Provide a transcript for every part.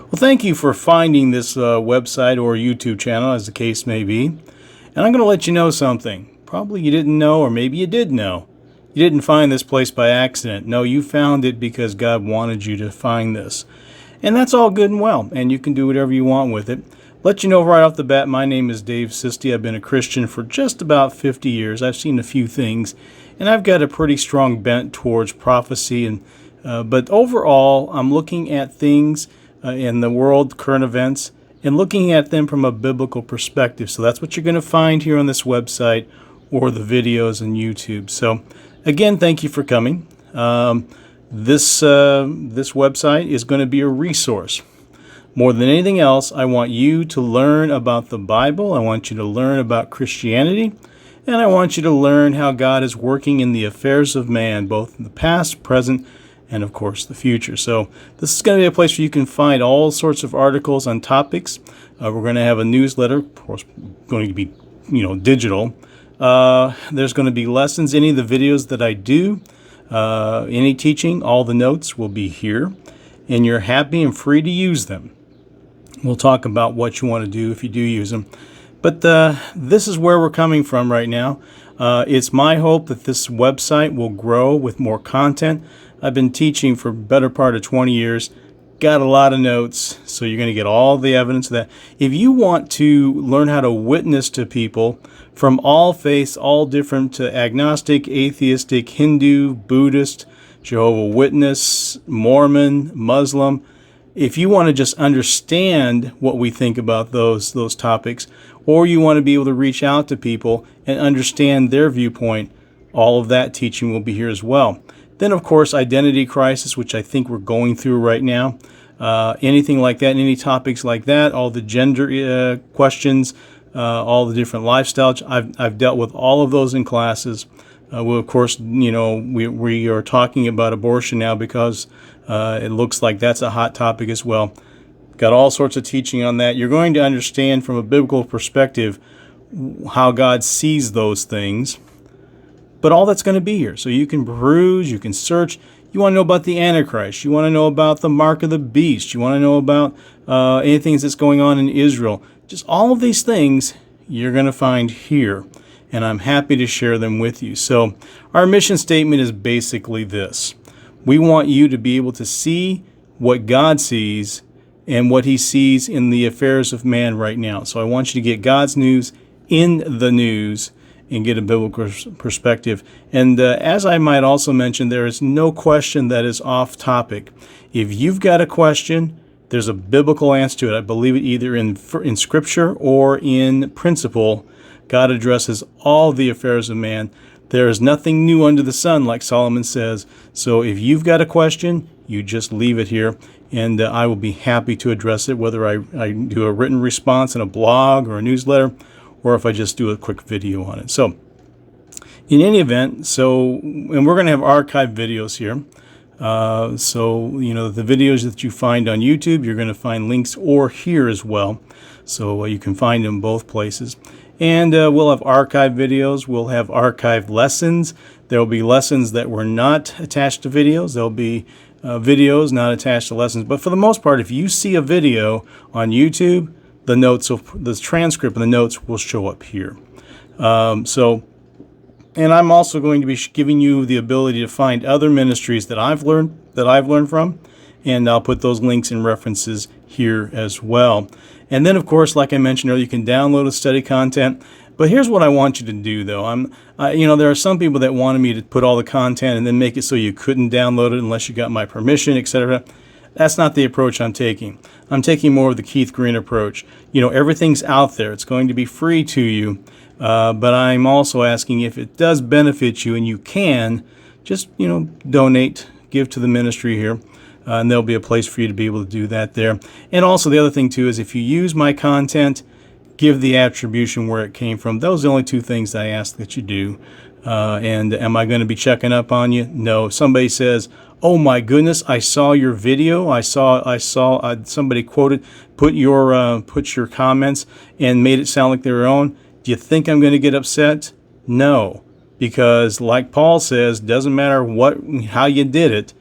Well, thank you for finding this website or YouTube channel, as the case may be. And I'm going to let you know something. Probably you didn't know, or maybe you did know. You didn't find this place by accident. No, you found it because God wanted you to find this. And that's all good and well, and you can do whatever you want with it. Let you know right off the bat, my name is Dave Sisti. I've been a Christian for just about 50 years. I've seen a few things, and I've got a pretty strong bent towards prophecy. But overall, I'm looking at things in the world, current events, and looking at them from a biblical perspective. So that's what you're going to find here on this website or the videos on YouTube. So again, thank you for coming. This website is going to be a resource. More than anything else, I want you to learn about the Bible. I want you to learn about Christianity. And I want you to learn how God is working in the affairs of man, both in the past, present, and of course the future. So this is going to be a place where you can find all sorts of articles on topics. We're going to have a newsletter, of course, going to be digital. There's going to be lessons, any of the videos that I do, any teaching, all the notes will be here, and you're happy and free to use them. We'll talk about what you want to do if you do use them. But this is where we're coming from right now. It's my hope that this website will grow with more content. I've been teaching for the better part of 20 years. Got a lot of notes, so you're going to get all the evidence of that. If you want to learn how to witness to people from all faiths, all different, agnostic, atheistic, Hindu, Buddhist, Jehovah's Witness, Mormon, Muslim, if you want to just understand what we think about those topics, or you want to be able to reach out to people and understand their viewpoint, all of that teaching will be here as well. Then, of course, identity crisis, which I think we're going through right now. Anything like that, any topics like that, all the gender questions, all the different lifestyles. I've dealt with all of those in classes. Well, of course, we are talking about abortion now because it looks like that's a hot topic as well. Got all sorts of teaching on that. You're going to understand from a biblical perspective how God sees those things. But all that's going to be here. So you can peruse, you can search. You want to know about the Antichrist. You want to know about the mark of the beast. You want to know about anything that's going on in Israel. Just all of these things you're going to find here. And I'm happy to share them with you. So our mission statement is basically this. We want you to be able to see what God sees and what he sees in the affairs of man right now. So I want you to get God's news in the news and get a biblical perspective. And as I might also mention, there is no question that is off topic. If you've got a question, there's a biblical answer to it. I believe it either in Scripture or in principle. God addresses all the affairs of man. There is nothing new under the sun, like Solomon says. So if you've got a question, you just leave it here, and I will be happy to address it, whether I do a written response in a blog or a newsletter, or if I just do a quick video on it. So in any event, and we're going to have archived videos here. The videos that you find on YouTube, you're going to find links or here as well. So you can find them both places. And we'll have archived videos. We'll have archived lessons. There will be lessons that were not attached to videos. There'll be videos not attached to lessons. But for the most part, if you see a video on YouTube, the transcript and the notes will show up here. And I'm also going to be giving you the ability to find other ministries that I've learned from, and I'll put those links and references here as well. And then, of course, like I mentioned earlier, you can download the study content. But here's what I want you to do, though. There are some people that wanted me to put all the content and then make it so you couldn't download it unless you got my permission, etc. That's not the approach I'm taking. I'm taking more of the Keith Green approach. Everything's out there. It's going to be free to you. But I'm also asking if it does benefit you and you can, just, donate, give to the ministry here. And there'll be a place for you to be able to do that there. And also the other thing, too, is if you use my content, give the attribution where it came from. Those are the only two things I ask that you do. And am I going to be checking up on you? No. If somebody says, oh my goodness, I saw your video. I saw somebody put your comments and made it sound like their own. Do you think I'm going to get upset? No, because like Paul says, doesn't matter how you did it.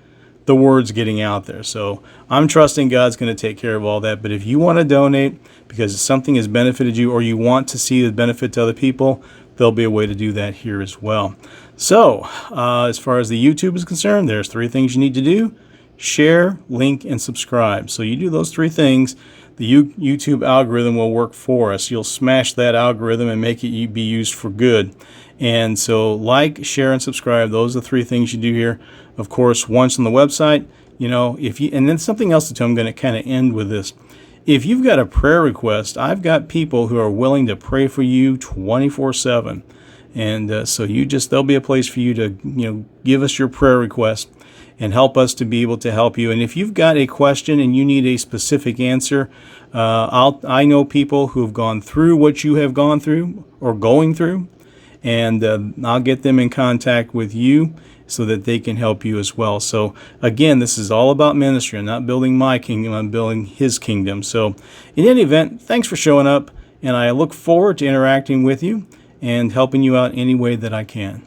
the word's getting out there. So I'm trusting God's going to take care of all that. But if you want to donate because something has benefited you or you want to see the benefit to other people, there'll be a way to do that here as well. So as far as the YouTube is concerned, there's 3 things you need to do: share, link, and subscribe. So you do those 3 things, the YouTube algorithm will work for us. You'll smash that algorithm and make it be used for good. And so like, share, and subscribe. Those are the 3 things you do here. Of course, once on the website, and then something else to tell, I'm going to kind of end with this. If you've got a prayer request, I've got people who are willing to pray for you 24/7. And so there'll be a place for you to, give us your prayer request and help us to be able to help you. And if you've got a question and you need a specific answer, I know people who have gone through what you have gone through or going through, and I'll get them in contact with you so that they can help you as well. So again, this is all about ministry. I'm not building my kingdom, I'm building His kingdom. So in any event, thanks for showing up, and I look forward to interacting with you and helping you out any way that I can.